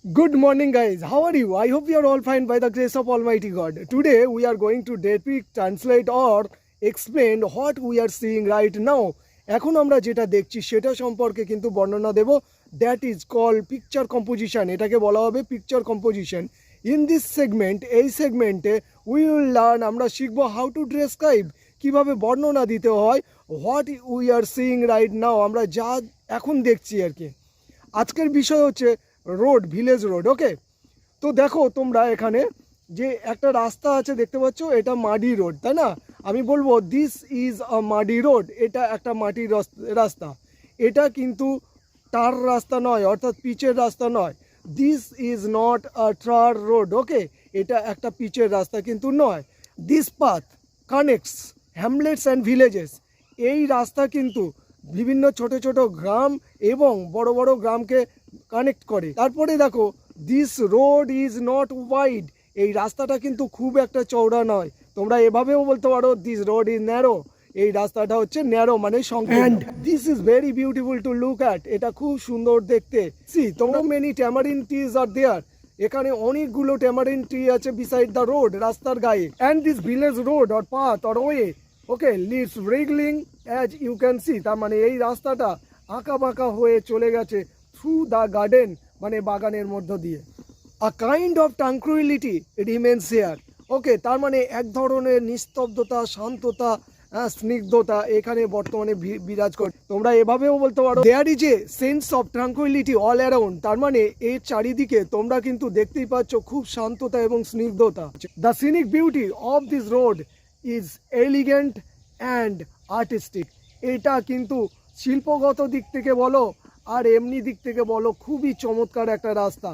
Good morning, guys. How are you? I hope you are all fine by the grace of Almighty God. Today, we are going to depict, translate, or explain what we are seeing right now. এখন আমরা যেটা দেখছি সেটা সম্পর্কে কিন্তু বর্ণনা দেব। That is called picture composition. এটাকে বলা হবে picture composition. In this segment, এই সেগমেন্টে উই উইল লার্ন, আমরা শিখবো হাউ টু ডেসক্রাইব, কীভাবে বর্ণনা দিতে হয় what we are seeing right now, আমরা যা এখন দেখছি আর কি। আজকের বিষয় হচ্ছে রোড, ভিলেজ রোড। ওকে, তো দেখো তোমরা এখানে যে একটা রাস্তা আছে দেখতে পাচ্ছ, এটা মাডি রোড, তাই না? আমি বলবো this is a muddy road, এটা একটা মাটির রাস্তা। এটা কিন্তু টার রাস্তা নয়, অর্থাৎ পিচের রাস্তা নয়। দিস ইজ নট আ টার রোড। ওকে, এটা একটা পিচের রাস্তা কিন্তু নয়। This path connects Hamlets and villages. এই রাস্তা কিন্তু বিভিন্ন ছোট ছোট গ্রাম এবং বড় বড় গ্রামকে কানেক্ট করে। তারপরে দেখো this road is not wide, এই রাস্তাটা কিন্তু খুব একটা চওড়া নয়। তোমরা এভাবেও বলতে পারো দিস রোড ইজ ন্যারো, এই রাস্তাটা হচ্ছে ন্যারো মানে সংকীর্ণ। And this is very beautiful to look at, এটা খুব সুন্দর দেখতে। সি তোমরা many tamarind trees are there, এখানে অনেকগুলো ট্যামারিন ট্রি আছে বিসাইড দ্য রোড, রাস্তার গায়ে। And this village road or path or way, okay, leads wriggling as you can see, তার মানে এই রাস্তাটা আঁকা বাঁকা হয়ে চলে গেছে থ্রু দ্য গার্ডেন, মানে বাগানের মধ্য দিয়ে। A kind of tranquillity remains here. Okay, তার মানে এক ধরনের নিস্তব্ধতা, শান্ততা, স্নিগ্ধতা এখানে বর্তমানে বিরাজ করে। তোমরা এভাবেও বলতে পারো there is a sense of tranquillity all around, তার মানে এর চারিদিকে তোমরা কিন্তু দেখতেই পাচ্ছ খুব শান্ততা এবং স্নিগ্ধতা। The scenic beauty of this road is elegant and artistic. এটা কিন্তু শিল্পগত দিক থেকে বলো আর এমনি দিক থেকে বলো খুবই চমৎকার একটা রাস্তা।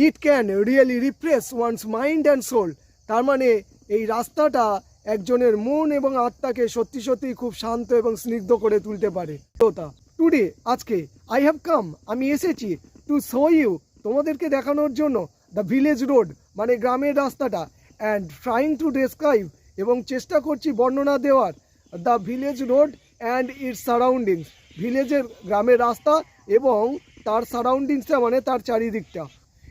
It can really refresh one's mind and soul, তার মানে এই রাস্তাটা একজনের মন এবং আত্মাকে সত্যি সত্যি খুব শান্ত এবং স্নিগ্ধ করে তুলতে পারে। টুডে, আজকে আই হ্যাভ কাম, আমি এসেছি টু শো ইউ, তোমাদেরকে দেখানোর জন্য দ্য ভিলেজ রোড মানে গ্রামের রাস্তাটা, অ্যান্ড ট্রাইং টু ডেসক্রাইব, এবং চেষ্টা করছি বর্ণনা দেওয়ার the village road and its surroundings, ভিলেজের গ্রামের রাস্তা এবং তার সারাউন্ডিংসটা মানে তার চারিদিকটা।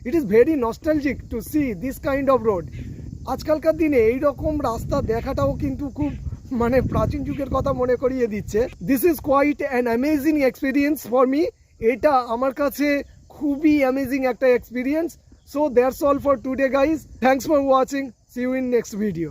It is very nostalgic to see this kind of road. আজকালকার দিনে এই রকম রাস্তা দেখাটাও কিন্তু খুব মানে প্রাচীন যুগের কথা মনে করিয়ে দিচ্ছে। This is quite an amazing experience for me, এটা আমার কাছে খুবই অ্যামেজিং একটা experience. So that's all for today guys, thanks for watching, see you in next video.